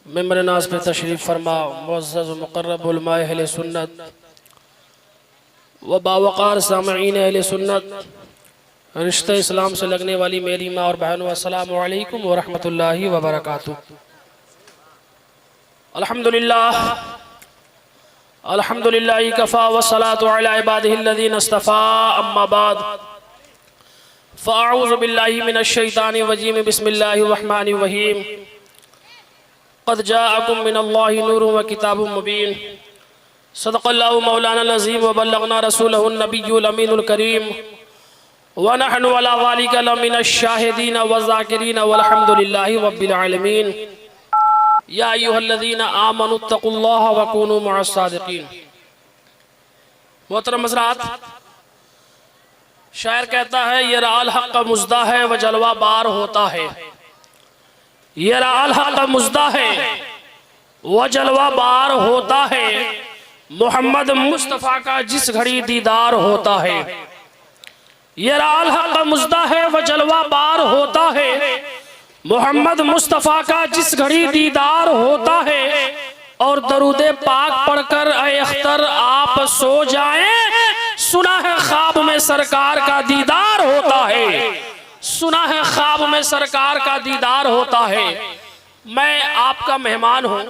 Member नाज पे तशरीफ़ फरमा मुअज़्ज़ज़ मुक़र्रब उलमाए अहले सुन्नत व बावक़ार सामईन अहले सुन्नत, रिश्ते इस्लाम से लगने वाली मेरी माँ और बहनों, अस्सलामु अलैकुम व रहमतुल्लाहि व बरकातुहू। अल्हम्दुलिल्लाह अल्हम्दुलिल्लाह कफ़ा व सलातु अला इबादिहिल्लज़ीना इस्तफ़ा, अम्मा बाद फ़अऊज़ु बिल्लाहि मिनश शैतानिर रजीम, बिस्मिल्लाहिर रहमानिर रहीम। क़द जाअकुम मिनल्लाहि नूरुन व किताबुम मुबीन, सदक़ल्लाहु मौलाना अज़ीम व बल्लगना रसूलहुन नबियुल अमीनुल करीम व नहनु अला ज़ालिका लमिनश शाहिदीन व ज़ाकिरीन वल्हम्दुलिल्लाहि रब्बिल आलमीन। या अय्युहल्लज़ीना आमनुत्तक़ुल्लाह व कूनू मअस सादिक़ीन। मोहतरम हज़रात, शायर कहता है ये राल हक़ का मुज़दा है व जलवा बार होता है। ये राल हक़ का मुज़दा है व जलवा बार होता है, मोहम्मद मुस्तफ़ा का जिस घड़ी दीदार होता है। ये राल हक़ का मुज़दा है व जलवा बार होता है, मोहम्मद मुस्तफ़ा का जिस घड़ी दीदार होता है। और दरूदे पाक पढ़कर ऐ अख्तर आप सो जाएं, सुना है ख्वाब में सरकार का दीदार होता है। सुना है ख्वाब में सरकार का दीदार होता है। मैं आपका मेहमान हूँ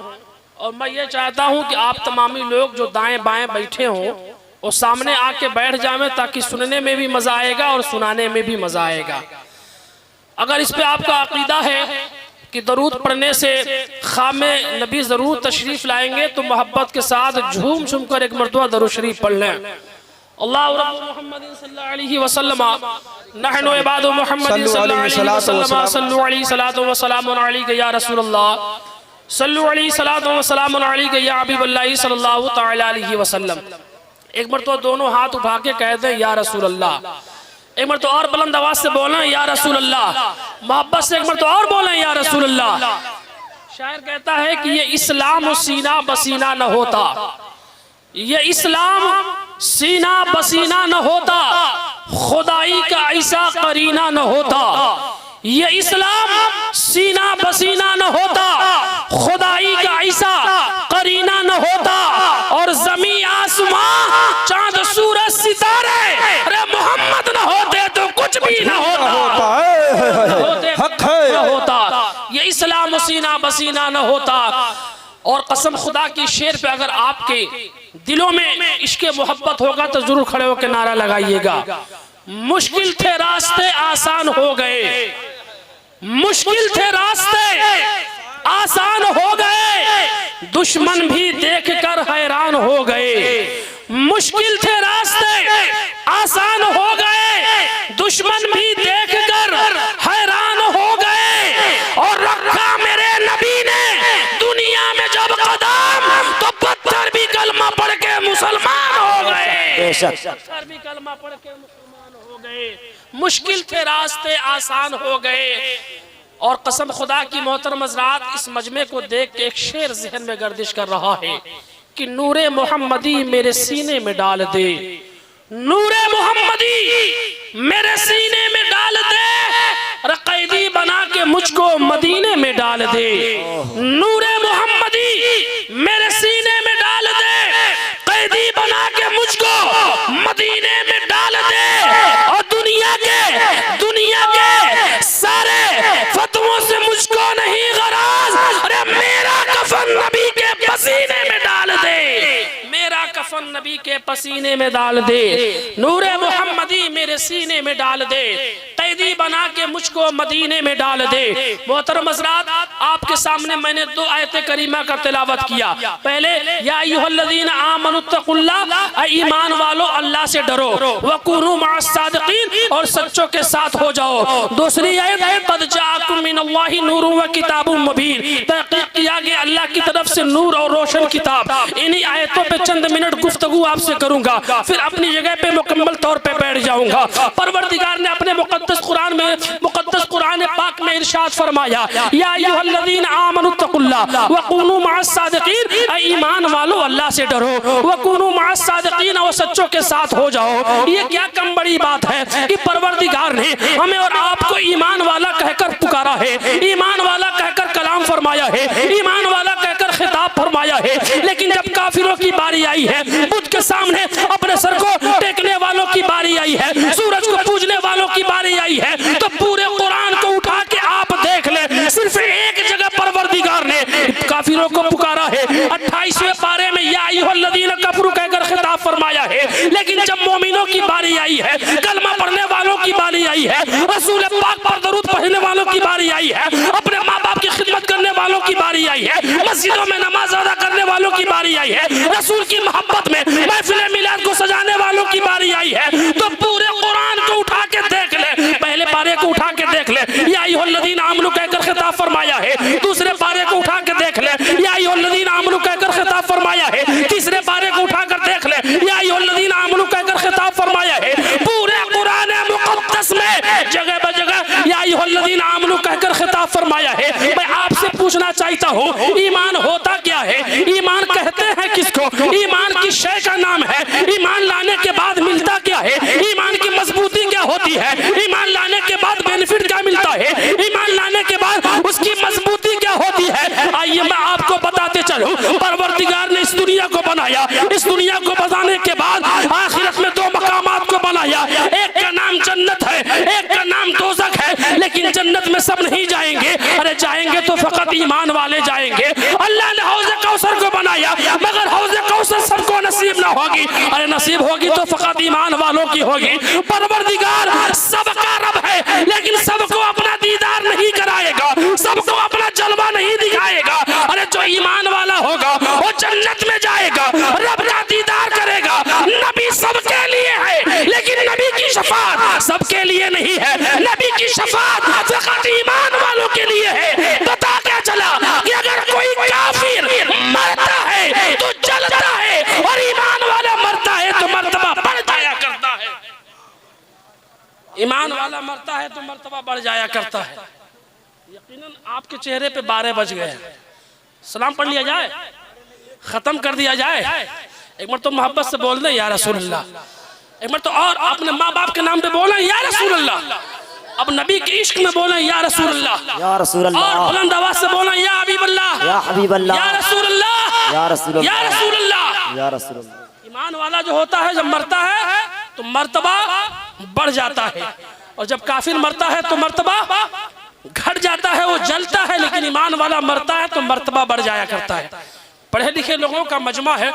और मैं ये चाहता हूँ कि आप तमामी लोग जो दाएं बाएं बैठे हों और सामने आके बैठ जाएं, ताकि सुनने में भी मज़ा आएगा और सुनाने में भी मज़ा आएगा। अगर इस पे आपका अकीदा है कि दरूद पढ़ने से ख़ामे नबी ज़रूर तशरीफ़ लाएंगे, तो मोहब्बत के साथ झूम झूम कर एक मरतबा दरूद शरीफ पढ़ लें। अल्लाहु रब्बु मुहम्मदिन सल्लल्लाहु अलैहि वसल्लम, नहनु इबादु मुहम्मदिन सल्लल्लाहु अलैहि वसल्लम, सल्लु अलैहि सलातु व सलामुन अलैका या रसूलल्लाह, सल्लु अलैहि सलातु व सलामुन अलैका या हबीबल्लाह सल्लल्लाहु तआला अलैहि वसल्लम। एक मरतबा दोनों हाथ उठा के कह दें या रसूल अल्लाह। एक मरतबा और बुलंद आवाज से बोलें या रसूल अल्लाह। मोहब्बत से एक मरतबा और बोलें या रसूल अल्लाह। शायर कहता है कि ये इस्लाम सीना बसीना न होता, ये इस्लाम सीना बसीना न होता, खुदाई का ऐसा करीना न होता। ये इस्लाम सीना बसीना न होता, खुदाई का ऐसा करीना न होता। और जमी आसमां चांद सूरज सितारे, अरे मोहम्मद न होते तो कुछ भी न होता। ये इस्लाम सीना बसीना न होता। और कसम खुदा की शेर पे अगर आपके दिलों में इश्क मोहब्बत होगा तो जरूर खड़े होकर नारा लगाइएगा। मुश्किल थे रास्ते आसान हो गए, मुश्किल थे रास्ते आसान हो गए, दुश्मन भी देखकर हैरान हो गए। मुश्किल थे रास्ते आसान हो गए, दुश्मन भी देखकर हैरान हो गए। और रखा मेरे नबी ने दुनिया में जब कदम, तो पत्थर भी कलमा पढ़ के मुसलमान हो गए। पत्थर भी कलमा पढ़ के मुसलमान हो गए। मुश्किल थे रास्ते आसान हो गए। और कसम खुदा की मोहतरम हज़रात, इस मजमे को देख के एक शेर ज़हन में गर्दिश कर रहा है कि नूरे मोहम्मदी मेरे सीने में डाल दे, नूरे मोहम्मदी मेरे सीने में डाल दे, कैदी बना के मुझको मदीने में डाल दे। नूरे मोहम्मदी मेरे सीने में डाल दे, कैदी बना के मुझको मदीने में डाल दे। और दुनिया के सारे फतवों से मुझको नहीं गराज, अरे मेरा कफन नबी के पसीने में डाल दे, मेरा कफन नबी के पसीने में डाल दे। नूरे मोहम्मदी मेरे सीने में डाल दे, कैदी बना के मुझको मदीने में डाल दे। मोहतरम हज़रात, आपके सामने मैंने दो आयत करीमा का तिलावत किया। पहले या अय्युहल्लज़ीना आमनुत्तक़ुल्लाह, ईमान वालों अल्लाह से डरो, वकूनू मअस सादिक़ीन, और सच्चों के साथ हो जाओ। दूसरी आयत क़द जाअकुम मिनल्लाहि नूरुन व किताबुम मुबीन, तहक़ीक़ किया गया अल्लाह की तरफ से नूर और रोशन किताब। इन्हीं आयतों पे चंद मिनट गुफ्तगू आपसे करूंगा, फिर अपनी जगह पे मुकम्मल तौर पे बैठ जाऊंगा। परवरदिगार ने अपने मुक़द्दस कुरान पाक में इरशाद फरमाया, या अय्युहल्लज़ीना आमनुत्तक़ुल्लाह वकूनू मअस सादिक़ीन, ईमान वालों अल्लाह से डरो, वकूनू मअस सादिक़ीन, और सच्चों के साथ हो जाओ। ये क्या कम बड़ी बात है कि परवरदिगार ने हमें और आपको ईमान वाला कहकर पुकारा है, ईमान वाला कहकर कलाम फरमाया है, ईमान वाला है। लेकिन जब काफिरों की बारी आई है, बुत के सामने अपने सर को टेकने वालों की बारी आई है, सूरज को पूजने वालों की बारी आई है, तो पूरे कुरान को उठा के आप देख ले, सिर्फ एक जगह परवरदिगार ने काफिरों को पुकारा है। 28वें पारे में या अय्युहल्लज़ीना कफरू कहकर खिताब फरमाया है। लेकिन जब मोमिनों की बारी आई है, कलमा पढ़ने वालों की बारी आई है, रसूल पाक पर दरूद पढ़ने वालों की बारी आई है, अपने माँ बाप की खिदमत करने वालों की बारी आई है, मस्जिदों में नमाज अदा करने वालों की बारी आई है, रसूल की मोहब्बत में महफिल मिलाद को सजाने वालों की बारी आई है, तो पूरे कुरान को उठा के देख ले। पहले पारे को उठा के देख ले, या अय्युहल्लज़ीना आमनू कहकर खिताब फरमाया है। दूसरे पारे को उठा के देख ले, या अय्युहल्लज़ीना आमनू कहकर खिताब फरमाया है। तीसरे पारे को उठा कर देख ले, या अय्युहल्लज़ीना आमनू कहकर खिताब फरमाया है। पूरे कुरान मुक़द्दस में जगह ब जगह या अय्युहल्लज़ीना आमनू कहकर खिताब फरमाया है। मैं आपसे पूछना चाहता हूँ, ईमान होता क्या है? ईमान कहते हैं किसको? ईमान किस शय का नाम है? ईमान लाने के बाद मिलता क्या है? ईमान की मजबूती क्या होती है? ईमान लाने के बाद बेनिफिट क्या मिलता है? ईमान लाने के बाद उसकी मजबूती क्या होती है? आइए मैं आपको बताते चलूं। परवरदिगार ने इस दुनिया को बनाया, इस दुनिया को बनाने के बाद आखिरत में दो मकामात को बनाया। एक का नाम जन्नत है, एक का नाम दोज़ख है। लेकिन जन्नत में सब नहीं जाएंगे, अरे जाएंगे तो फकत ईमान वाले जाएंगे। अल्लाह ने हौज़ कौसर को बनाया, मगर हौज़ कौसर सबको नसीब ना होगी, अरे नसीब होगी तो फकत ईमान वालों की होगी। परवरदिगार सबका रब है, लेकिन सबको अपना दीदार नहीं कराएगा, सबको अपना जलवा नहीं दिखाएगा। अरे जो ईमान वाला होगा वो जन्नत में जाएगा, रब का दीदार करेगा। नबी सबके लिए है, लेकिन नबी की शफाअत सबके लिए नहीं है। नबी की शफाअत फकत ईमान वालों के लिए है। पता क्या चला कि अगर कोई काफिर मरता है तो जलता है, और ईमान वाला मरता है तो मर्तबा बढ़ जाया करता है। ईमान वाला मरता है तो मर्तबा बढ़ जाया करता है। यकीनन आपके चेहरे पे 12 बज गए। सलाम पढ़ लिया जाए, खत्म कर दिया जाए। एक बार तो मोहब्बत से बोल दें या रसूल अल्लाह। एक बार तो और अपने माँ बाप के नाम पे बोलें या रसूल अल्लाह। अब नबी के इश्क में बोलें या रसूल अल्लाह, या रसूल अल्लाह। और बुलंद आवाज से बोलें या हबीब अल्लाह, या हबीब अल्लाह, या रसूल अल्लाह, या रसूल अल्लाह, या रसूल अल्लाह, या रसूल अल्लाह। ईमान वाला जो होता है, जब मरता है तो मर्तबा बढ़ जाता है, और जब काफिर मरता है तो मर्तबा घट जाता है, वो जलता है। लेकिन ईमान वाला मरता है तो मर्तबा बढ़ जाया करता है। पढ़े लिखे लोगों का मजमा है,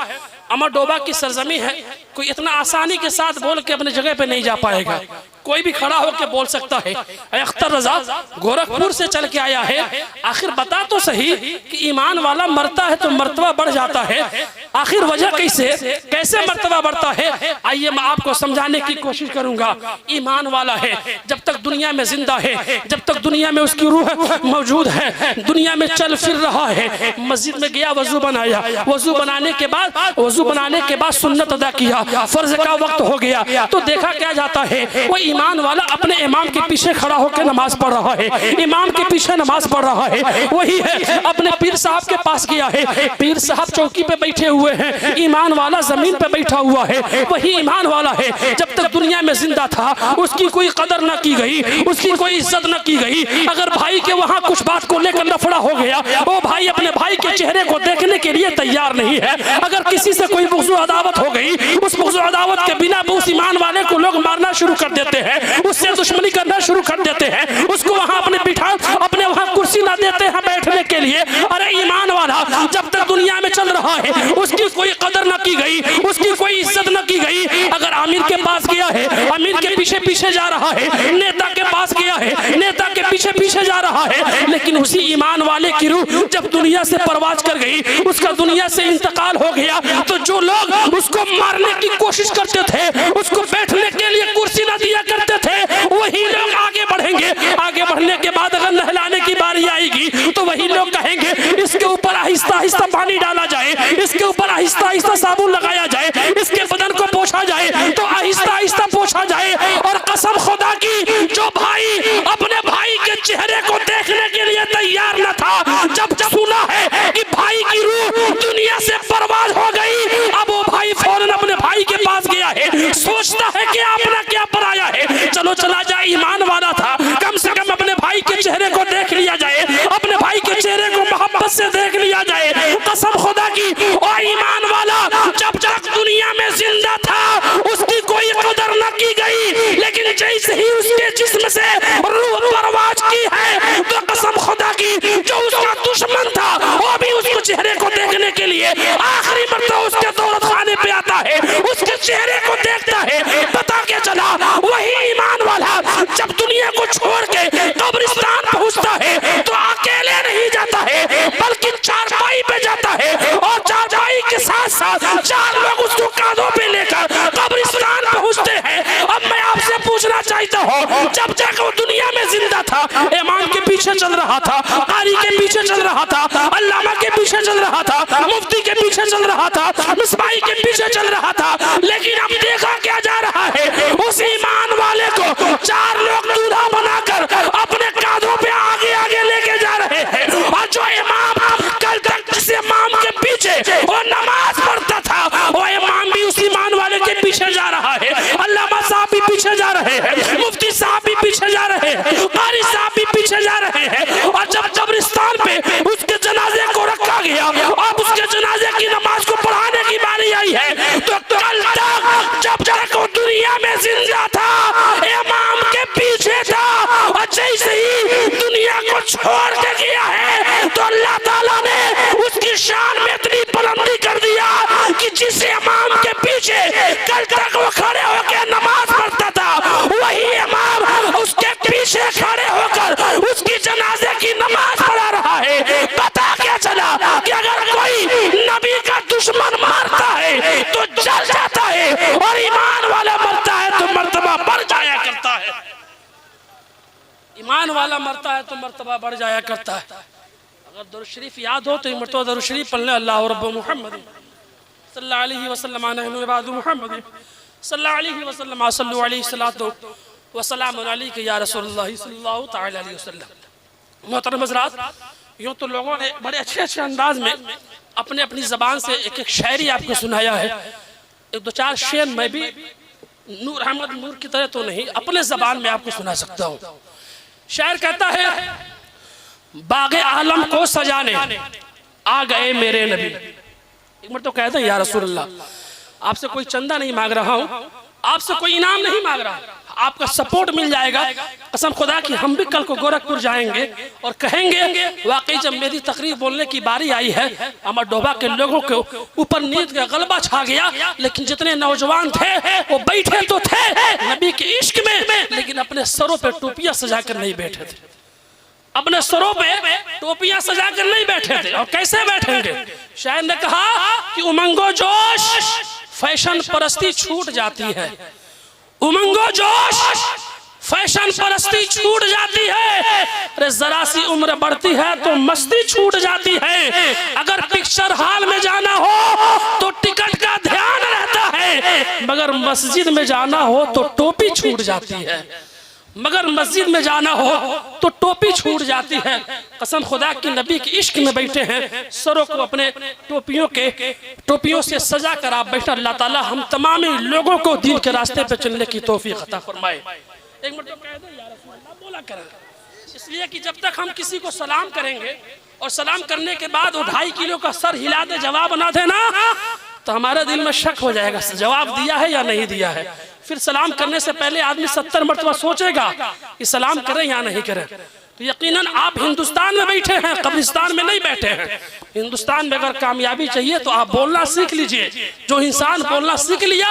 अमरडोबा की सरजमी है। कोई इतना आसानी के साथ बोल के अपने जगह पे नहीं जा पाएगा। कोई भी खड़ा होकर बोल सकता है। अख्तर रजा गोरखपुर से चल के आया है। आखिर बता तो सही कि ईमान वाला मरता है तो मर्तबा बढ़ जाता है, आखिर वजह कैसे मर्तबा बढ़ता है? आइए मैं आपको समझाने की कोशिश करूंगा। ईमान वाला है, जब तक दुनिया में जिंदा है, जब तक दुनिया में उसकी रूह मौजूद है, दुनिया में चल फिर रहा है, मस्जिद में गया, वजू बनाया, वजू बनाने के बाद सुन्नत अदा किया, फर्ज का वक्त हो गया, तो देखा क्या जाता है, वो ईमान वाला अपने इमाम के पीछे खड़ा होकर नमाज पढ़ रहा है, इमाम के पीछे नमाज पढ़ रहा है। वही है अपने पीर साहब के पास गया है, पीर साहब चौकी पे बैठे हुए हैं, ईमान वाला जमीन पे बैठा हुआ है। वही ईमान वाला है, जब तक दुनिया में जिंदा था उसकी कोई कदर न की गई, उसकी कोई इज्जत न की गई। अगर भाई के वहाँ कुछ बात को लेकर लफड़ा हो गया, वो भाई अपने भाई के चेहरे को देखने के लिए तैयार नहीं है। अगर किसी से कोई बुग़्ज़ अदावत हो गई, उस बुग़्ज़ अदावत के बिना उस ईमान वाले को लोग मारना शुरू कर देते हैं, उससे दुश्मनी करना शुरू कर देते हैं, उसको वहाँ अपने वहाँ कुर्सी ना देते हैं बैठने के लिए। अरे ईमान वाला जब तक दुनिया में चल रहा है उसकी कोई कदर न की गई, उसकी कोई इज्जत न की गई। अगर आमिर के पास गया है, आमिर के पीछे पीछे जा रहा है, नेता के पास गया है, नेता के पीछे पीछे जा रहा है, लेकिन उसी ईमान वाले की रूह जब दुनिया से परवाज कर गई, उसका दुनिया से इंतकाल हो गया, तो जो लोग उसको मारने की कोशिश करते थे, उसको बैठने के लिए कुर्सी न दिया करते थे, वही लोग आगे बढ़ेंगे। आगे बढ़ने के बाद अगर नहलाने की बारी आएगी तो वही लोग कहेंगे इसके ऊपर आहिस्ता आहिस्ता पानी डाला जाए, इसके ऊपर आहिस्ता आहिस्ता साबुन लगाया जाए, इसके बदन को पोंछा जाए, तो आहिस्ता आहिस्ता पोंछा जाए। और कसम खुदा की, जो भाई अपने भाई के चेहरे को देखने के लिए तैयार न था, जब सुना है कि भाई की रूह दुनिया से बर्बाद हो गई, अब वो भाई फौरन अपने भाई के पास गया है, सोचता है कि अपना क्या पराया है, चलो चला जाए। ईमान वाला था, कम से कम अपने भाई के चेहरे को देख लिया जाए, अपने भाई के चेहरे को मोहब्बत मोहब्बत से देख लिया जाए, कसम खुदा की। और ईमान वाला जब तक दुनिया में जिंदा था उसकी कोई कदर न की गई, लेकिन जैसे ही उसके जिस्म से रूह परवाज की है तो कसम खुदा की जो उसका दुश्मन था वो भी उसको चेहरे को देखने के लिए आखिरी मर्तबा उसके दौलत खाने पे आता है, उसके चेहरे को देखता है। पता क्या चला, वही ईमान वाला जब दुनिया को छोड़ के कब्रिस्तान पहुंचता है तो अकेले नहीं जाता है बल्कि चारपाई पे जाता है, और चारपाई के साथ साथ 4 लोग उसको कांधों पे लेकर कब्रिस्तान पहुंचते हैं। अब मैं आपसे पूछना चाहता हूँ, जब तक वो दुनिया में जिंदा था इमाम के पीछे चल रहा था, कारी के पीछे चल रहा था, अल्लामा के पीछे चल रहा था, मुफ्ती के पीछे चल रहा था, मिसबाही के पीछे चल रहा था, लेकिन अब देखा क्या जा रहा है, उस ईमान वाले को 4 लोग दूल्हा बनाकर अपने कांधों पे आगे आगे लेके जा रहे हैं। और जो इमाम कल तक जिस इमाम के पीछे वो नमाज पढ़ता था वो इमाम भी उस ईमान वाले के पीछे जा रहा है, अल्लामा साहब भी पीछे जा रहे हैं, मुफ्ती साहब भी पीछे जा रहे हैं, कारी साहब भी पीछे जा रहे हैं। और जब कब्रिस्तान पे उसके जनाजे को रखा गया, अब उसके जनाजे की नमाज को पढ़ाने की बारी आई है, तो कल तक जब तक वो दुनिया में जिंदा था इमाम के पीछे था, और जैसे ही दुनिया को छोड़ के गया है तो अल्लाह ताला ने उसकी शान में इतनी बुलंदी कर दिया कि जिस इमाम के पीछे कल तक वो खड़े होकर नमाज पढ़ता था वही इमाम उसके पीछे खड़े होकर उसकी जनाजे की नमाज पढ़ा रहा है। पता क्या चला कि अगर कोई नबी का दुश्मन मारता है तो जल जाता है, और ईमान वाला मरता है तो मर्तबा बढ़ जाया करता है। ईमान वाला मरता है तो मर्तबा बढ़ जाया करता है। अगर दुरूद शरीफ याद हो तो एक मरतबा दुरूद शरीफ पढ़ लें, अल्लाह रब्बु मुहम्मद सल्लल्लाहु अलैहि वसल्लम नहनु इबादु मुहम्मद सल्लल्लाहु अलैहि वसल्लम सल्लु अलैहि सलातो व सलाम अलैका या रसूलुल्लाह सल्लल्लाहु तआला अलैहि वसल्लम। मोहतरम हज़रात, यूँ तो लोगों ने बड़े अच्छे अच्छे अंदाज में अपने अपनी ज़बान से एक एक शायरी आपको सुनाया है। 1-2-4 शेर मैं भी नूर अहमद नूर की तरह तो नहीं, अपने ज़बान में आपको सुना सकता हूँ। शायर कहता है, बागे आलम को सजाने आ गए मेरे नबी। एक बार तो कहते हैं, या रसूलल्लाह, आपसे कोई चंदा नहीं मांग रहा हूँ, आपसे कोई इनाम नहीं मांग रहा, आपका सपोर्ट मिल जाएगा। कसम खुदा की हम भी कल को गोरखपुर जाएंगे और कहेंगे वाकई जब मेरी तकरीर बोलने की बारी आई है अमर डोबा के लोगों के ऊपर नींद का गलबा छा गया, लेकिन जितने नौजवान थे वो बैठे तो थे नबी के इश्क में, लेकिन अपने सरों पे टोपियां सजा कर नहीं बैठे थे, अपने सरों पे टोपियां सजा कर नहीं बैठे थे। और कैसे बैठेंगे? शायर ने कहा कि उमंगो जोश फैशन परस्ती छूट जाती है, उमंगो जोश फैशन परस्ती छूट जाती है, अरे जरा सी उम्र बढ़ती है तो मस्ती छूट जाती है। अगर पिक्चर हॉल में जाना हो तो टिकट का ध्यान रहता है, मगर मस्जिद में जाना हो तो टोपी छूट जाती है, मगर मस्जिद में जाना हो तो टोपी छूट जाती है। कसम खुदा की नबी के इश्क में बैठे हैं, सरों को अपने टोपियों से सजा कर आप बैठे। अल्लाह ताला हम तमाम लोगों को दीन के रास्ते पे चलने की तौफीक अता फरमाए। एक मिनट तो कह दो या रसूल अल्लाह बोला करें, इसलिए कि जब तक हम किसी को सलाम करेंगे और सलाम करने के बाद वो 2.5 किलो का सर हिला दे जवाब ना देना तो हमारे दिल में शक हो जाएगा जवाब दिया है या नहीं दिया है। फिर सलाम करने से पहले आदमी 70 मरतबा सोचेगा कि सलाम करें या नहीं करें। तो यकीनन आप हिंदुस्तान में बैठे हैं, कब्रिस्तान में नहीं बैठे हैं। हिंदुस्तान में अगर कामयाबी चाहिए तो आप बोलना सीख लीजिए, जो इंसान बोलना सीख लिया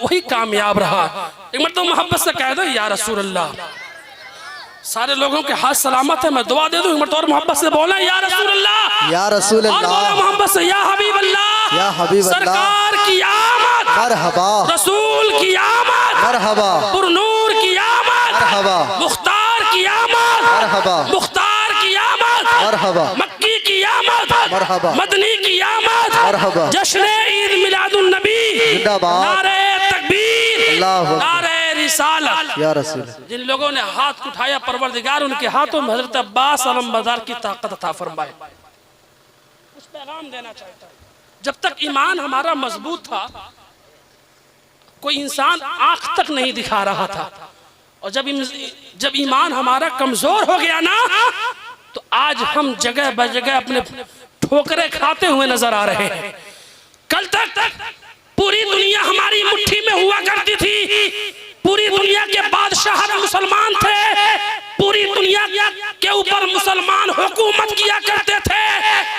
वही कामयाब रहा। एक मरतबा मोहब्बत से कह दो या रसूल अल्लाह, सारे लोगों के हाथ सलामत है, मैं दुआ दे दूं। और मोहब्बत से बोला या रसूल अल्लाह, या रसूल अल्लाह, मोहब्बत से या हबीब अल्लाह, या हबीब अल्लाह, सरकार की आमद मरहबा, रसूल की आमद मरहबा, पुरनूर की आमद मरहबा, मुख्तार की आमद मरहबा, मुख्तार की आमद मरहबा, मक्की की आमद मरहबा, मदनी की आमद मरहबा, जश्न ईद मिलादुन नबी जिंदाबाद, नारे तकबीर, अल्लाह नारे रिसालत। या रसूल, जिन लोगों ने हाथ उठाया परवरदिगार उनके हाथों में हजरत अब्बास अलमबरदार की ताकत अता फरमाए। कुछ पैगाम देना चाहता हूं, जब तक ईमान हमारा मजबूत था कोई इंसान आंख तक नहीं दिखा रहा था, और जब ईमान हमारा कमजोर हो गया ना तो आज हम जगह ब जगह अपने ठोकरे खाते हुए नजर आ रहे हैं। कल तक पूरी दुनिया हमारी मुट्ठी में हुआ करती थी, पूरी दुनिया के बादशाह मुसलमान थे, पूरी दुनिया के ऊपर मुसलमान हुकूमत किया करते थे।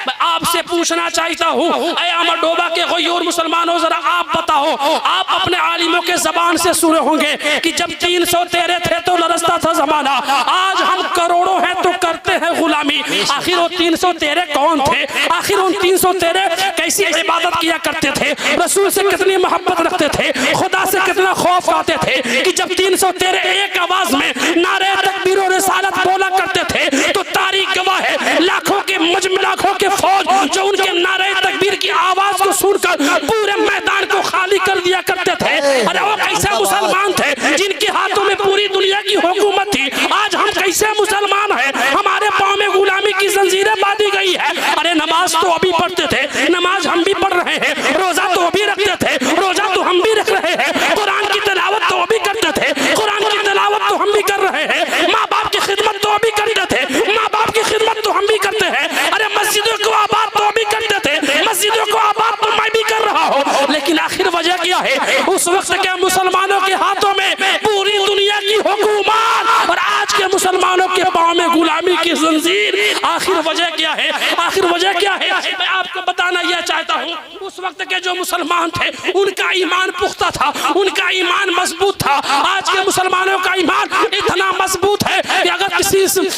मैं आपसे पूछना चाहता हूँ, अमरडोबा के गयूर मुसलमानों, जरा आप बताओ, आप अपने आलिमों के जबान से सुने होंगे कि जब 313 थे तो लरसता था जमाना, आज हम करोड़ों हैं तो करते हैं गुलामी। आखिर वो 313 कौन थे? आखिर उन 313 कैसी इबादत किया करते थे? रसूल से कितनी मोहब्बत रखते थे? खुदा से कितना खौफ खाते थे कि जब 313 एक आवाज में नारे तकबीर और रिसालत बोला करते थे तो तारीख गवाह है, लाखों के फौज जो उनके नारे तकबीर की आवाज को सुनकर पूरे मैदान को खाली कर दिया करते थे। अरे वो कैसे मुसलमान थे जिनके हाथों में पूरी दुनिया की हुकूमत थी? आज हम कैसे मुसलमान हैं? हमारे पाँव में गुलामी की जंजीरें बांधी गई है। अरे नमाज तो अभी पढ़ते थे, नमाज हम भी पढ़ रहे हैं, रोजा तो अभी रखते थे, रोजा तो हम भी रख रहे हैं, कुरान की तिलावत तो अभी करते थे, कुरान की तिलावत तो हम भी कर रहे हैं, माँ बाप की खिदमत तो अभी करते थे, माँ बाप की खिदमत तो हम भी करते हैं। अरे मस्जिदों को आबाद तो अभी करते थे, मस्जिदों को आबाद तो मैं भी कर रहा हूँ, लेकिन आखिर वजह क्या है? उस वक्त के मुसलमानों के हाथों में पूरी दुनिया की हुकूमत और आज के मुसलमानों के पाँव में गुलामी की जंजीर। आखिर वजह क्या है? आखिर वजह क्या है? मैं आपको बताना यह चाहता हूँ, उस वक्त के जो मुसलमान थे उनका ईमान पुख्ता था, उनका ईमान मजबूत था। आज के मुसलमानों का ईमान इतना मजबूत है कि अगर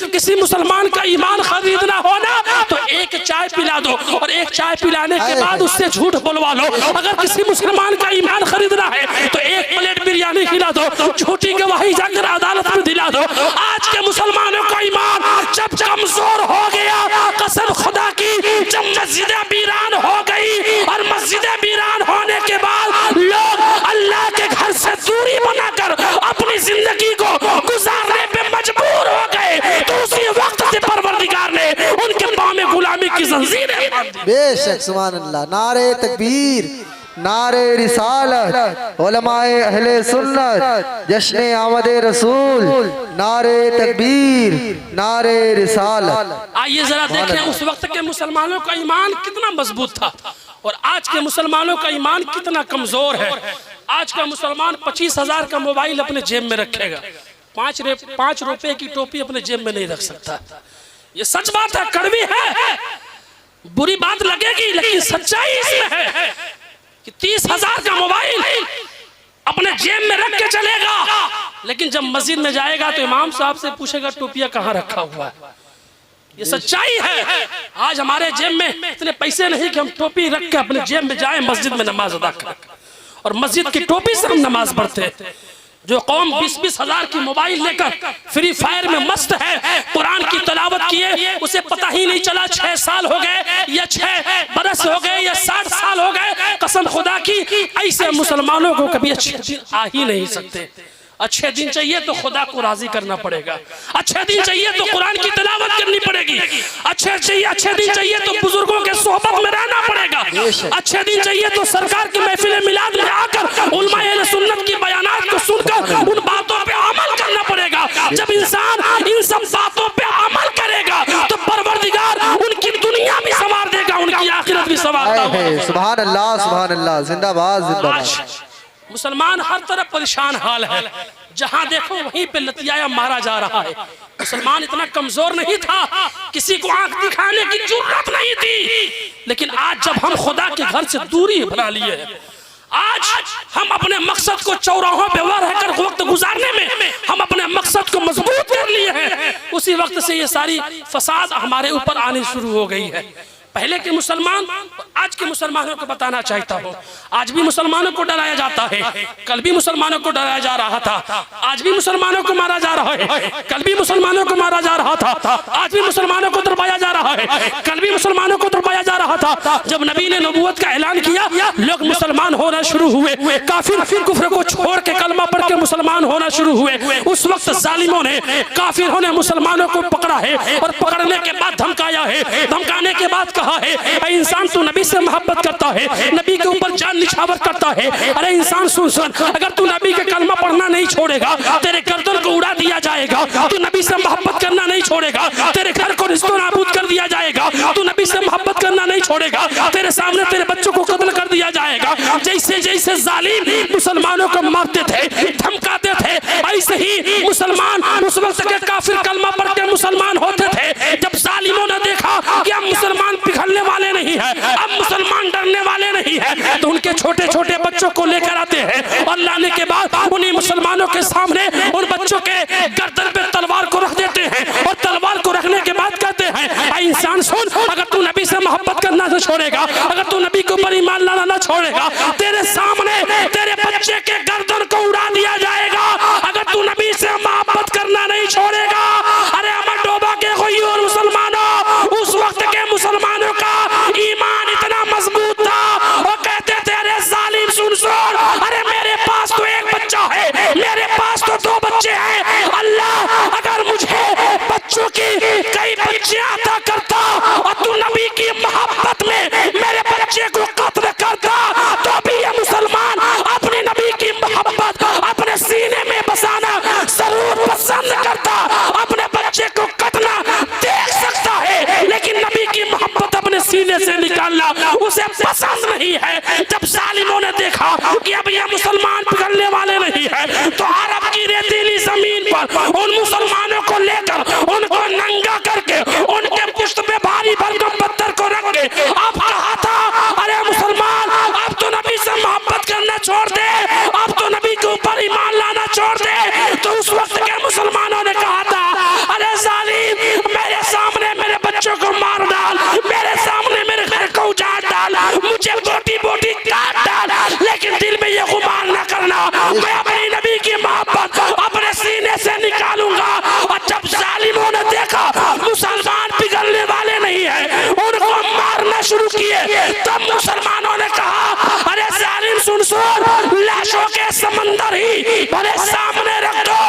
किसी मुसलमान का ईमान खरीदना हो ना तो एक चाय पिला दो और एक चाय पिलाने के बाद उससे झूठ बोलवा लो। अगर किसी मुसलमान का ईमान खरीदना है तो एक प्लेट बिरयानी खिला दो, झूठी गवाही जाकर अदालत में दिला दो। आज के मुसलमानों का ईमान जब कमजोर हो गया, कसम खुदा की, जब मस्जिदें वीरान हो गई और मस्जिदें वीरान होने के बाद लोग अल्लाह के घर से दूरी बनाकर अपनी जिंदगी को गुजारने पे मजबूर हो गए, तो उसी वक्त से परवरदिगार ने उनके पाँव में गुलामी की जंजीरें बांध दी। बेशक सुभान अल्लाह। नारे तकबीर, नारे रिसालत, उलमाए अहले सुन्नत, जश्न आमदे रसूल, नारे तकबीर, नारे रिसालत। आइए जरा देखें उस वक्त के मुसलमानों का ईमान कितना मजबूत था और आज के मुसलमानों का ईमान कितना कमजोर है। आज का मुसलमान 25,000 का मोबाइल अपने जेब में रखेगा, 5 रुपए की टोपी अपने जेब में नहीं रख सकता। ये सच बात है, कड़वी है, बुरी बात लगेगी, लेकिन सच्चाई इसमें है कि 30,000 का मोबाइल अपने जेब में रख के चलेगा, लेकिन जब मस्जिद में जाएगा तो इमाम साहब से पूछेगा टोपिया कहाँ रखा हुआ है। ये सच्चाई है। आज हमारे जेब में इतने पैसे नहीं कि हम टोपी रख के अपने जेब में जाएं मस्जिद में नमाज अदा करें, और मस्जिद की टोपी से हम नमाज पढ़ते हैं। जो कौम 20-20 हजार की मोबाइल लेकर फ्री फायर में मस्त है, कुरान की तिलावत किए उसे पता ही नहीं चला 6 साल हो गए या 6 बरस हो गए या 60 साल हो गए। कसम खुदा की, ऐसे मुसलमानों को कभी अच्छे दिन आ ही नहीं सकते। अच्छे दिन चाहिए तो खुदा को राजी करना पड़ेगा, अच्छे दिन चाहिए तो कुरान की तिलावत करनी पड़ेगी, अच्छे दिन चाहिए तो बुजुर्गों के सोहबत में रहना पड़ेगा, अच्छे दिन चाहिए तो सरकार की महफिल मिलाद में आकर उलमाए अहले सुन्नत की बयानात को सुनकर उन बातों पे अमल करना पड़ेगा। जब इंसान इन सब बातों पे अमल करेगा तो परवरदिगार उनकी दुनिया भी संवार देगा, उनकी आखिरत भी संवारता होगा। सुभान अल्लाह, सुभान अल्लाह, जिंदाबाद जिंदाबाद। मुसलमान हर तरफ परेशान हाल है, जहां देखो वहीं पे लतियाया मारा जा रहा है। मुसलमान इतना कमजोर नहीं था, किसी को आंख दिखाने की जरूरत नहीं थी, लेकिन आज जब हम खुदा के घर से दूरी बना लिए हैं, आज हम अपने मकसद को चौराहों पे रहकर वक्त गुजारने में हम अपने मकसद को मजबूत कर लिए हैं, उसी वक्त से ये सारी फसाद हमारे ऊपर आनी शुरू हो गई है। पहले के मुसलमान आज के मुसलमानों को बताना चाहता हूँ, आज भी मुसलमानों को डराया जाता है, कल भी मुसलमानों को डराया जा रहा था, आज भी मुसलमानों को मारा जा रहा है, कल भी मुसलमानों को मारा जा रहा था, आज भी मुसलमानों को दरबाया जा रहा है, कल भी मुसलमानों को दरबाया जा रहा रहा था। जब नबी ने नबूवत का ऐलान किया, लोग मुसलमान होना शुरू हुए, काफिर कुफ्र को छोड़ के कलमा पढ़ के मुसलमान होना शुरू हुए। उस वक्त जालिमों ने, काफिरों ने मुसलमानों को पकड़ा है और पकड़ने के बाद धमकाया है। धमकाने के बाद कहा है, अरे इंसान तू नबी से मोहब्बत करता है, नबी के ऊपर जान निछावर करता है। अरे इंसान सुन सुन, अगर तू नबी के कलमा पढ़ना नहीं छोड़ेगा, तेरे गर्दन को उड़ा दिया जाएगा। तू नबी से मोहब्बत करना नहीं छोड़ेगा, तेरे घर को रिश्तों नाबूद कर दिया जाएगा। तू नबी से मोहब्बत करना नहीं छोड़ेगा, तेरे सामने तेरे बच्चों को कत्ल कर दिया जाएगा। जैसे जैसे जालिम मुसलमानों को मारते थे, धमकाते थे, ऐसे ही मुसलमान उस वक्त के काफिर कलमा पढ़ के मुसलमान होते थे। जब जालिमों ने देखा कि अब मुसलमान पिघलने वाले नहीं है, अब मुसलमान डरने वाले नहीं है, तो उनके छोटे छोटे बच्चों को लेकर आते हैं और लाने के बाद उन्हीं मुसलमानों के सामने उन बच्चों के गर्दन पे तलवार को रख देते हैं और तलवार को रखने के बाद कहते हैं, ऐ इंसान सुन, अगर तू नबी से मोहब्बत करना न छोड़ेगा, अगर तू नबी के ऊपर ईमान लाना न छोड़ेगा, तेरे सामने तेरे बच्चे के गर्दन को उड़ा दिया जाएगा। अगर तू नबी से मोहब्बत करना नहीं छोड़ेगा, अरे अमर डोबा के कोई और मुसलमानों, उस वक्त के मुसलमानों का ईमान इतना मजबूत था, वो कहते थे, अरे जालिम सुन सुन, अरे मेरे पास तो एक बच्चा है, मेरे पास तो 2 बच्चे हैं। अल्लाह अगर मुझे बच्चों की कई बच्चे अता करता और तू नबी की मोहब्बत में मेरे बच्चे को कत्ल करता, तो भी ये मुसलमान अपने नबी की मोहब्बत अपने सीने में बसाना जरूर पसंद करता। अपने बच्चे को कतना देख सकता है, लेकिन नबी की मोहब्बत अपने सीने से निकालना उसे पसंद नहीं है। जब जालिमों ने देखा कि अब ये मुसलमान पिघलने वाले नहीं है, तो अरब की रेतीली जमीन पर उन मुसलमानों को लेकर उनको नंगा करके उनके पुश्त पे भारी भरकम पत्थर को रख के अब कहा था, अरे मुसलमान अब तो नबी से मोहब्बत करना छोड़ दे, अब तो नबी के ऊपर ईमान लाना छोड़ दे। तो उस वक्त के मुसलमानों ने कहा था, अरे जालिम मेरे सामने मेरे बच्चों को मार डाल, मेरे सामने मेरे घर को उजाड़ डाल, मुझे बोटी बोटी काट डाल, लेकिन दिल में ये गुमान न करना, मैं अपनी नबी की मोहब्बत अपने सीने से निकालूंगा। और जब जालिमों ने देखा मुसलमान पिघलने वाले नहीं है, उनको मारना शुरू किए, तब मुसलमानों ने कहा, अरे जालिम सुन सुन, लाशों के समंदर ही भले सामने रख दो,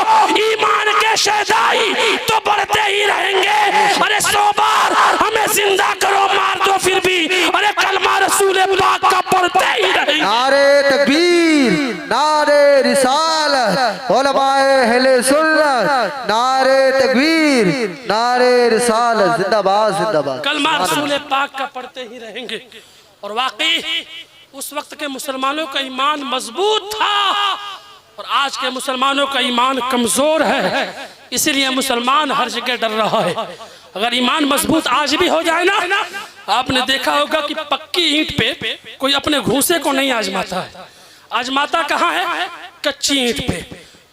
ईमान के शहदाई तो बढ़ते ही रहेंगे। अरे 100 बार हमें जिंदा करो, मार दो फिर भी, अरे कलमा रसूल पाक का पढ़ते ही रहेंगे। नारे तकबीर, नारे रिसालत, उलमाए अहले सुन्नत, नारे तकबीर, नारे रिसालत, जिंदाबाद जिंदाबाद। कलमा रसूल पाक का पढ़ते ही रहेंगे। और वाकई उस वक्त के मुसलमानों का ईमान मजबूत था और आज के मुसलमानों का ईमान कमजोर है, इसीलिए मुसलमान हर जगह डर रहा है। अगर ईमान मजबूत आज भी हो जाए ना, आपने देखा होगा कि पक्की ईंट पे कोई अपने घूंसे को नहीं आजमाता है, आजमाता कहाँ है? कच्ची ईंट पे।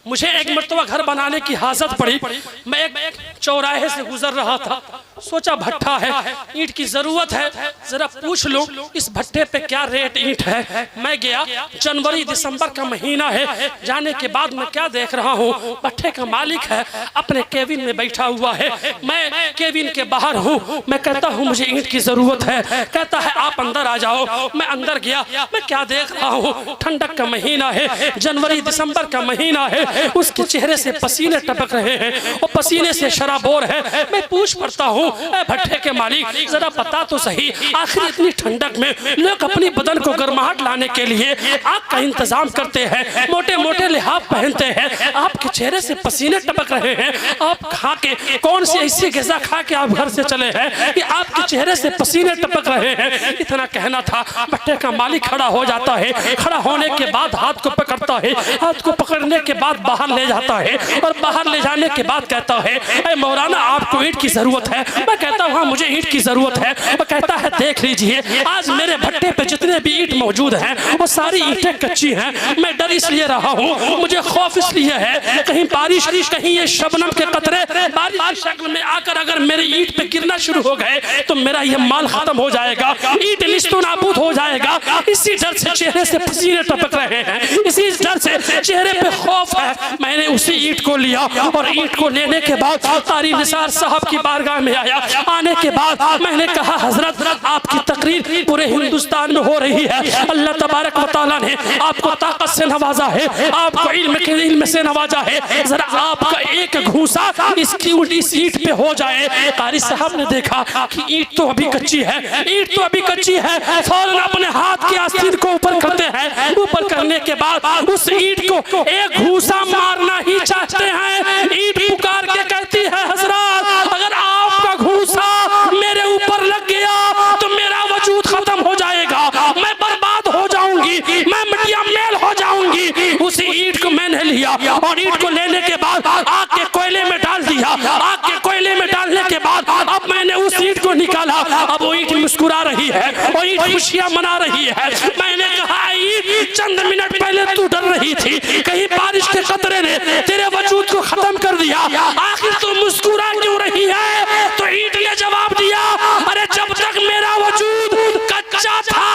मुझे एक मर्तबा घर बनाने की हाजत पड़ी, मैं एक चौराहे से गुजर रहा था, सोचा भट्ठा है, ईंट की जरूरत है, जरा पूछ लूं इस भट्टे पे क्या रेट ईंट है। मैं गया, जनवरी दिसंबर का महीना है, जाने के बाद मैं क्या देख रहा हूँ, भट्टे का मालिक है अपने केबिन में बैठा हुआ है, मैं केबिन के बाहर हूँ। मैं कहता हूँ मुझे ईंट की जरूरत है, कहता है आप अंदर आ जाओ। मैं अंदर गया, मैं क्या देख रहा हूँ, ठंडक का महीना है, जनवरी दिसंबर का महीना है, उसके चेहरे से पसीने टपक रहे हैं और पसीने से शराबोर है। मैं पूछ पड़ता हूँ, भट्टे के मालिक जरा बता तो सही, आखिर इतनी ठंडक में लोग अपनी बदन को गर्माहट लाने के लिए आग का इंतजाम करते हैं, मोटे मोटे लिहाफ पहनते हैं, आपके चेहरे से पसीने टपक रहे हैं, आप खा के कौन सी ऐसी ग़िज़ा खा के आप घर से चले हैं कि आपके चेहरे से पसीने टपक रहे हैं? इतना कहना था। भट्टे का मालिक खड़ा हो जाता है, खड़ा होने के बाद हाथ को पकड़ता है, हाथ को पकड़ने के बाद बाहर ले जाता है और बाहर ले जाने के बाद कहता है, ऐ मौलाना आपको ईंट की जरूरत है। मैं कहता हूँ हाँ मुझे ईंट की जरूरत है। वो कहता है देख लीजिए, आज मेरे भट्टे पे जितने भी ईंट मौजूद हैं वो सारी ईंटें कच्ची हैं। मैं डर इसलिए रहा हूँ, मुझे खौफ इसलिए है कहीं बारिश, कहीं ये शबनम के कतरे बारिश की शक्ल में आकर अगर मेरी ईंट पे गिरना शुरू हो गए तो मेरा ये माल खत्म हो जाएगा, ईंट निस्तो नाबूद हो जाएगा। इसी डर से चेहरे से पसीने टपक रहे हैं, इसी डर से चेहरे पे खौफ है। मैंने उसी ईंट को लिया और ईंट को लेने के बाद कारी निसार साहब की बारगाह में आया। आया। आने के बाद मैंने कहा हजरत आपकी तकरीर पूरे हिंदुस्तान में हो रही है, अल्लाह तबारक व तआला ने आपको ताकत से नवाजा है, आपको इल्म से नवाजा है, जरा आपका एक घूसा इसकी उल्टी सीट पे हो जाए। कारी साहब ने देखा कि ईंट तो अभी कच्ची है, ईंट तो अभी कच्ची है, फौरन अपने हाथ की आस्तीन को ऊपर करते हैं। ऊपर करने के बाद उस ईंट को एक घूसा मारना ही चाहते हैं। ईंट पुकार के कहती है हजरत अगर आपका घूसा मेरे ऊपर लग गया तो मेरा वजूद खत्म हो जाएगा, मैं बर्बाद हो जाऊंगी, मैं मिट्टिया मेल हो जाऊंगी। उसी ईंट को मैंने लिया और ईंट को लेने के बाद आग के कोयले में डाल दिया। आग के कोयले में डालने के बाद अब मैंने उस ईंट को निकाला। अब वो ईंट मुस्कुरा रही है और ईंट खुशियां मना रही है। मैंने कहा ईंट चंद मिनट पहले तू डर रही थी, कहीं बारिश के कतरे ने तेरे वजूद को खत्म कर दिया, आखिर तू मुस्कुरा क्यों रही है? तो ईंट ने जवाब दिया अरे जब तक मेरा वजूद कच्चा था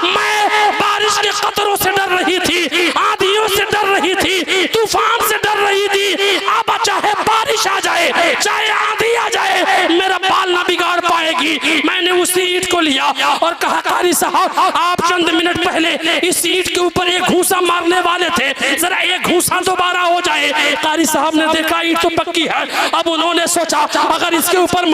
मैं बारिश के कतरों से डर रही थी, आंधियों से डर रही थी, तूफान से डर रही थी। अब चाहे बारिश आ जाए चाहे आंधी आ जाए मेरा बाल ना बिगाड़ पाएगी। मैंने उसी ईंट को लिया और कहा कारी साहब आप चंद मिनट पहले इस ईंट के ऊपर एक घूसा मारने वाले थे, जरा एक घूसा दोबारा हो जाए। कारी साहब ने देखा ईंट तो पक्की है। अब उन्होंने सोचा अगर इसके ऊपर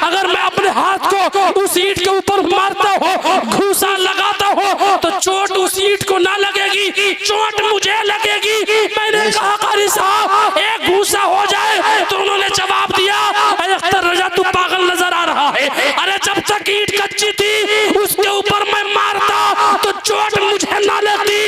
अगर मैं अपने हाथ को उस ईंट के ऊपर मारता हो, घूसा लगाता हो तो चोट उस ईंट को ना लगेगी, चोट मुझे लगेगी। मैंने कहा कारी साहब एक घूसा हो जाए तो उन्होंने जवाब दिया अख्तर रजा तू पागल नजर आ रहा है, अरे जब तक ईंट कच्ची थी उसके ऊपर मैं मारता तो चोट मुझे ना लगती,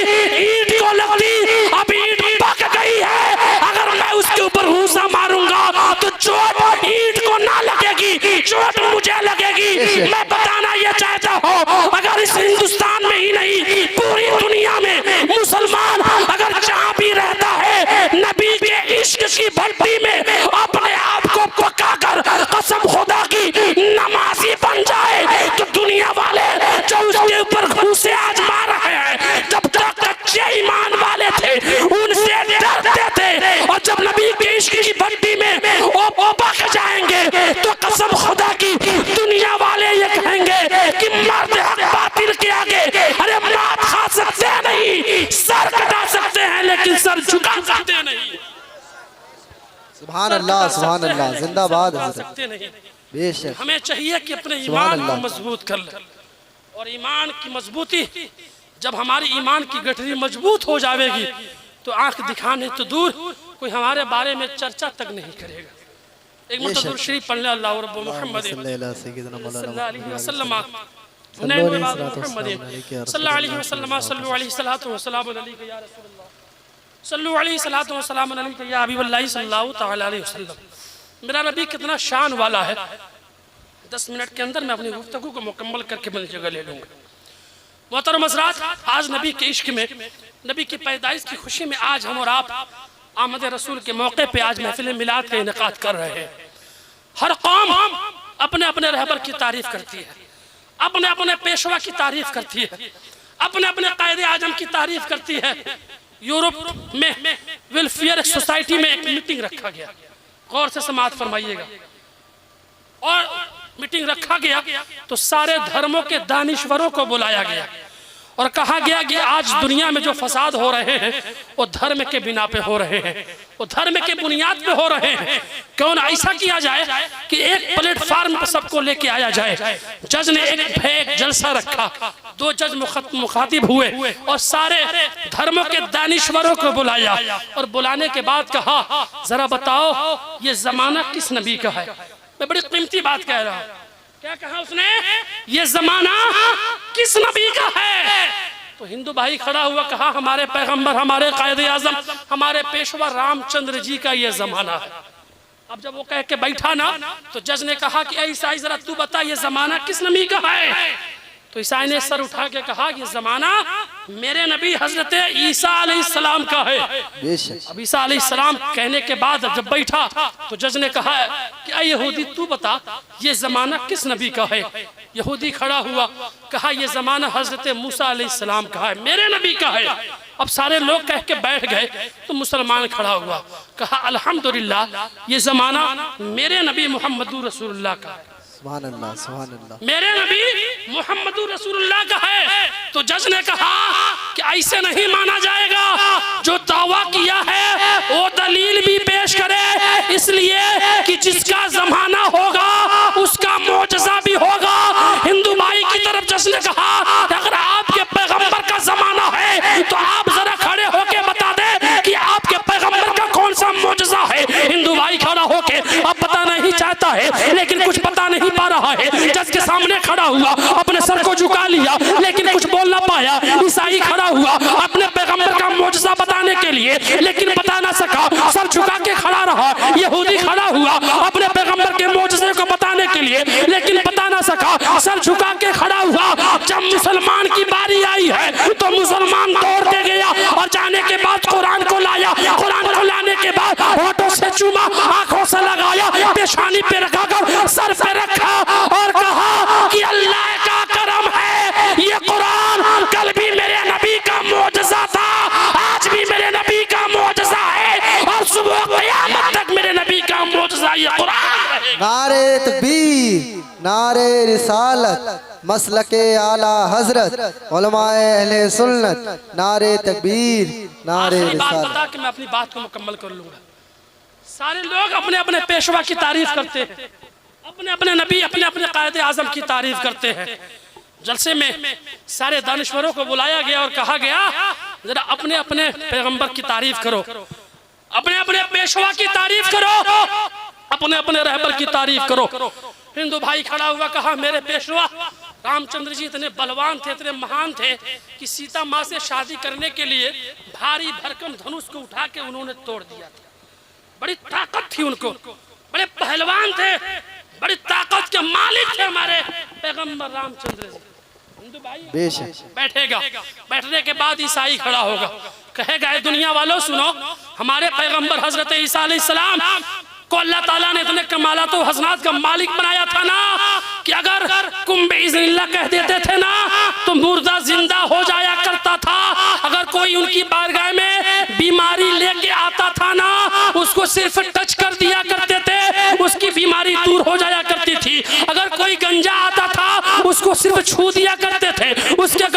ईंट को लगती। अब ईंट पक गई है, अगर मैं उसके ऊपर घूसा मारूंगा तो चोट ईंट को ना लगेगी, चोट मुझे लगेगी। मैं बताना ये चाहता हूँ अगर इस हिंदुस्तान में ही नहीं पूरी दुनिया में मुसलमान अगर जहाँ भी रहता है नबी के इश्क की भट्टी में अपने आप को पकाकर कसम खुदा की नमाजी बन जाए तो दुनिया वाले जो उसके ऊपर घूसे आज मार रहे हैं जब तक कच्चे ईमान वाले थे उनसे डरते थे, और जब नबी के इश्क की भट्टी में वो पक जाएंगे तो कसम खुदा की दुनिया वाले ये कहेंगे कि मर्द हक बातिल के आगे अरे मात खा सकते हैं नहीं, सर कटा सकते हैं लेकिन सर झुका सकते नहीं। सुभान अल्लाह, सुभान अल्लाह, जिंदाबाद। सकते नहीं। बेशक हमें चाहिए कि अपने ईमान को मजबूत कर ले, और ईमान की मजबूती जब हमारी ईमान की गठरी मजबूत हो जाएगी तो आंख दिखाने तो दूर कोई हमारे बारे में चर्चा तक नहीं करेगा। एक मुतदर शरीफ पढ़ ले अल्लाह रब्बु मुहम्मद सल्लल्लाहु अलैहि वसल्लम हुनैन में बाद मुहम्मद सल्लल्लाहु अलैहि वसल्लम सल्लल्लाहु अलैहि सलातो व सलाम अलैका या रसूल अल्लाह सल्लल्लाहु अलैहि सलातो व सलाम अलैका या हबीबल्लाह सल्लल्लाहु तआला अलैहि वसल्लम। मेरा नबी कितना शान वाला है, 10 मिनट के अंदर मैं अपनी गुफ्तगू को मुकम्मल करके मैं जगह ले लूँगा। मोहतरम हज़रात, आज नबी के इश्क में, नबी की पैदाइश की खुशी में आज हम और आप आमद रसूल के मौके पे आज महफिल मिलाद का इनेकाद कर रहे हैं। हर कौम अपने अपने रहबर की तारीफ करती है, अपने अपने पेशवा की तारीफ करती है, अपने अपने कायदे आजम की तारीफ करती है। यूरोप में वेलफेयर सोसाइटी में एक मीटिंग रखा गया, गौर से समाअत फरमाइएगा, और मीटिंग रखा गया तो सारे धर्मों के दानिश्वरों को बुलाया गया और कहा गया कि आज दुनिया में जो फसाद हो रहे हैं वो धर्म के बिना पे हो रहे हैं, वो धर्म के बुनियाद पे हो रहे हैं। क्यों ना ऐसा किया जाए कि एक प्लेटफार्म पर सबको लेके आया जाए। जज ने एक जलसा रखा, 2 जज मुखातिब हुए और सारे धर्मों के दानिश्वरों को बुलाया और बुलाने के बाद कहा जरा बताओ ये जमाना किस नबी का है। मैं बड़ी कीमती बात कह रहा हूँ। क्या कहा उसने? ये जमाना किस नबी का है? तो हिंदू भाई खड़ा हुआ, कहा हमारे पैगंबर, हमारे कायदे आजम, हमारे पेशवा रामचंद्र जी का ये जमाना है। अब जब वो कह के बैठा ना तो जज ने कहा कि ईसाई जरा तू बता ये जमाना किस नबी का है। तो ईसाई ने सर उठा के कहा ये जमाना मेरे नबी हजरत ईसा अलैहिस्सलाम का है। अब ईसा अलैहिस्सलाम कहने के बाद जब बैठा तो जज ने कहा कि ऐ यहूदी तू बता ये जमाना किस नबी का है। यहूदी खड़ा हुआ, कहा ये जमाना हजरत मूसा अलैहिस्सलाम का है, मेरे नबी का है। अब सारे लोग कह के बैठ गए तो मुसलमान खड़ा हुआ, कहा अल्हम्दुलिल्लाह ये जमाना मेरे नबी मोहम्मद रसूलुल्लाह का है। सुभान अल्लाह सुभान अल्लाह। मेरे नबी मोहम्मद रसूलुल्लाह का है। तो जज ने कहा कि ऐसे नहीं माना जाएगा, जो दावा किया है वो दलील भी पेश करे, इसलिए कि जिसका जमाना होगा उसका मौजज़ा भी होगा। हिंदू भाई की तरफ जज ने कहा अगर आपके पैगंबर का जमाना है तो आप जरा खड़े होके बता दे कि आपके पैगंबर का कौन सा मौजज़ा है। हिंदू भाई खड़ा होके अब पता नहीं चाहता है, लेकिन कुछ पता नहीं पा रहा है। जज के सामने खड़ा हुआ, अपने सर को झुका लिया, लेकिन कुछ बोल ना पाया। ईसाई खड़ा हुआ अपने पैगंबर का मौजज़ा बताने के लिए, लेकिन बता ना सका, सर झुका के खड़ा रहा। यहूदी खड़ा हुआ अपने पैगंबर के मौजज़े को बताने के लिए, लेकिन बता ना सका, सर झुका के खड़ा हुआ। जब मुसलमान की बारी आई है तो मुसलमान दौड़ते गया और जाने के बाद कुरान को लाया। कुरान को लाने के बाद होठों से चूमा, आंखों से लगाया, पेशानी पे रखा कर सर पे रखा और कहा कि अल्लाह का करम है, ये कुरान कल भी मेरे नबी का मौजज़ा था, आज भी मेरे नबी का मौजज़ा है और सुबह क़यामत तक मेरे नबी का मौजज़ा ये कुरान रहेगा। नारे तकबीर, नारे रिसालत, मसलके आला हजरत, उलमाए अहले सुन्नत, नारे तकबीर, नारे आखिरी बात रिसालत। बता के मैं अपनी बात को मुकम्मल कर लूंगा। सारे लोग अपने अपने पेशवा की तारीफ करते हैं, अपने अपने नबी, अपने अपने कायदे आजम की तारीफ करते हैं। जलसे में सारे दानिश्वरों को बुलाया गया और कहा गया जरा अपने अपने पैगंबर की तारीफ करो, अपने अपने पेशवा की तारीफ करो, अपने अपने रहबर की तारीफ करो। हिंदू भाई खड़ा हुआ, कहा मेरे पेशवा रामचंद्र जी इतने बलवान थे, इतने महान थे कि सीता माँ से शादी करने के लिए भारी भरकम धनुष को उठा के उन्होंने तोड़ दिया था। बड़ी ताकत थी उनको, बड़े पहलवान थे, बड़ी ताकत के मालिक थे हमारे पैगंबर रामचंद्र जी। हिंदू भाई बेशक बैठेगा, बैठने के बाद ईसाई खड़ा होगा, कहेगा दुनिया वालों सुनो, हमारे पैगंबर हजरत ईसा अलैहिस्सलाम को अल्लाह ताला ने इतने कमालात और हसनात का मालिक बनाया था ना कि अगर कुम बिइज़्निल्लाह कह देते थे ना तो मुर्दा जिंदा हो जाया करता था। अगर कोई उनकी बारगाह में बीमारी लेके आता था ना, उसको सिर्फ टच कर दिया करते थे, उसकी बीमारी दूर हो जाया करती थी। अगर कोई गंजा आता था उसको सिर्फ छू दिया करते थे, उसका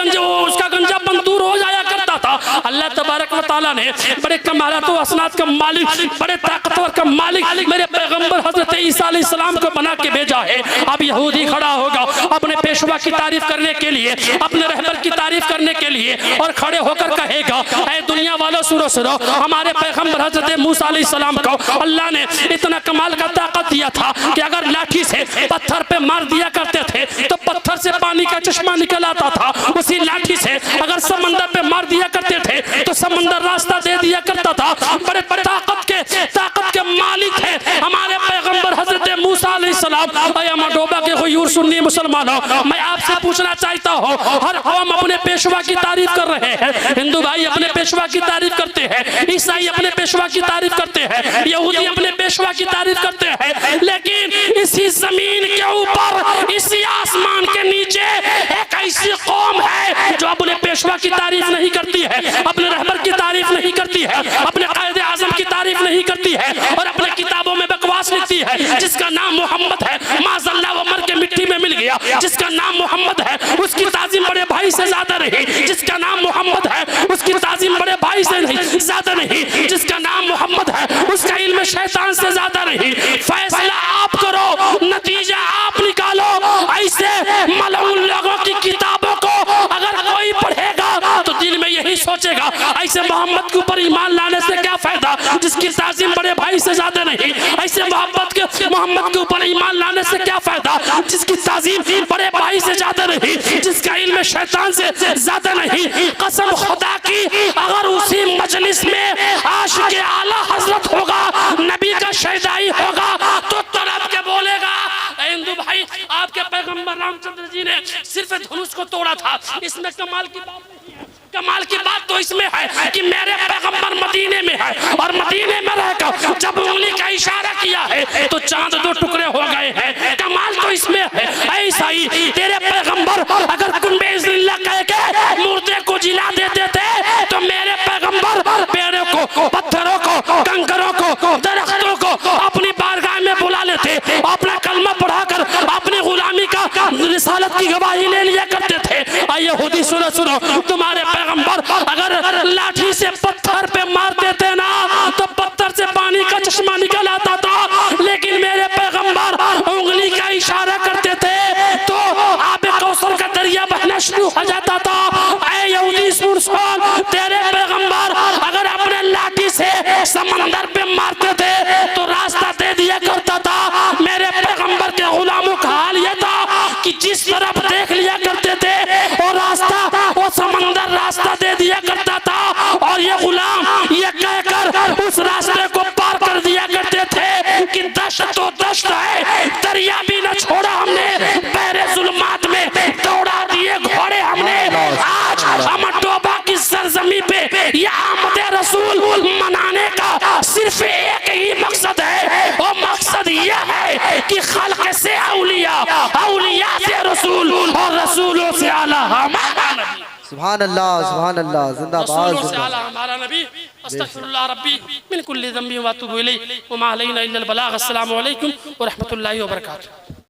गंजापन दूर हो जाया करता था। अल्लाह तबारक व तआला ने बड़े कमालात और हसनात का मालिक, बड़े ताकतवर का मालिक मेरे पैगंबर हजरत ईसा अलैहिस्सलाम को बना के भेजा है। अब यहूदी खड़ा होगा अपने पेशवा की तारीफ करने के लिए, अपने रहबर की तारीफ करने के लिए, और खड़े होकर कहेगा ऐ दुनिया वालों सुनो सुनो, हमारे पैगंबर हजरत मूसा अलैहिस्सलाम को अल्लाह ने इतना कमाल का ताकत दिया था कि अगर लाठी से पत्थर पे मार दिया करते थे तो पत्थर से पानी का चश्मा निकल आता था। उसी लाठी से अगर समंदर पे मार दिया करते थे तो समंदर रास्ता दे दिया करता था। बड़े ताकत के मालिक थे हमारे पैगंबर हजरत मूसा अलैहिस्सलाम। डोबा के हुजूर सुन्नी मुसलमानों, मैं आपसे पूछना चाहता हूँ, हर कौम अपने पेशवा की तारीफ कर रहे हैं। हिंदू भाई अपने पेशवा की तारीफ करते हैं, ईसाई अपने पेशवा की तारीफ करते हैं, यहूदी अपने पेशवा की तारीफ करते हैं, लेकिन इसी जमीन के ऊपर, इसी आसमान के नीचे एक ऐसी कौम है जो अपने पेशवा की तारीफ नहीं करती है, अपने रहबर की तारीफ नहीं करती है, अपने कायदे आजम की तारीफ नहीं करती है और अपने किताबों में बकवास लिखती है। जिसका नाम मोहम्मद है, माज़अल्लाह वो मर के मिट्टी में मिल गया। जिसका नाम मोहम्मद है उसकी ताज़ीम बड़े भाई से ज्यादा रही। जिसका नाम मोहम्मद है उसकी ताज़ीम बड़े भाई से नहीं ज्यादा नहीं। जिसका नाम मोहम्मद है उसका इल्म शैतान से ज्यादा नहीं। फैसला आप करो, नतीजा आप निकालो। ऐसे मलऊन लोगों की किताबों को अगर कोई पढ़ेगा तो दिल में यही सोचेगा ऐसे मोहम्मद के ऊपर ईमान लाने से क्या फायदा जिसकी ताज़ीम बड़े भाई से ज्यादा नहीं। ऐसे मोहम्मद के ऊपर ईमान लाने से क्या फायदा जिसकी ताज़ीम बड़े भाई से ज्यादा नहीं, जिसका इल्म शैतान से ज्यादा नहीं। कसम खुदा की अगर उसी मजलिस में आशिक़ आला हजरत होगा, नबी का शहदाई होगा तो तड़प के बोलेगा हिंदू भाई आपके पैगंबर रामचंद्र जी ने सिर्फ धनुष को तोड़ा था। इसमें कमाल की बात नहीं है। कमाल की बात तो इसमें है कि मेरे पैगंबर मदीने में है और मदीने में रहकर जब उंगली का इशारा किया है तो चांद दो टुकड़े हो गए हैं। कमाल तो इसमें है। ऐसा ही तेरे पैगंबर अगर कुन बिइज़्निल्लाह कह के मुर्दे को जिला देते थे तो मेरे पैगंबर पेड़ों को, पत्थरों को, कंकरों को, दरख्तों को अपनी बारगाह में बुला लेते, अपना कलमा पढ़ाकर अपनी रिसालत की गवाही ले लिया करते थे। और यहूदी सुनो सुनो, तुम्हारे पैगंबर अगर लाठी से पत्थर पे मारते थे ना तो पत्थर से पानी का चश्मा निकल आता था, लेकिन मेरे पैगंबर उंगली का इशारा करते थे तो आबे कौसर का दरिया बहना शुरू हो जाता था। ऐ यहूदी सुन सुन, तेरे पैगंबर अगर अपने लाठी से समंदर पे मारते थे तो रास्ता दे दिया करता था। मेरे पैगंबर के गुलामों का हाल यह था कि जिस तरफ देख लिया करते थे वो रास्ता, वो समंदर रास्ता दे दिया करता था, और ये गुलाम ये कहकर उस रास्ते को पार कर दिया करते थे कि दश्त तो दश्त है, दरिया भी न छोड़ा हमने, बहरे जुल्मात में दौड़ा दिए घोड़े हमने। आज अमरतोबा की सरजमी पे ये आमद रसूल मनाने का सिर्फ एक ही मकसद है, और मकसद यह है कि खल्क से औलिया, औलिया से रसूल, और रसूलों से आला हमारा नबी। सुभान अल्लाह, सुभान अल्लाह, जिंदाबाद रसूलों से आला हमारा नबी। अस्तगफिरुल्लाह रब्बी मिन कुल्ली ज़ंबि व अतूबु इलैहि व मा अलैना इल्लल बलाग। अस्सलामु अलैकुम व रहमतुल्लाहि व बरकातुहू।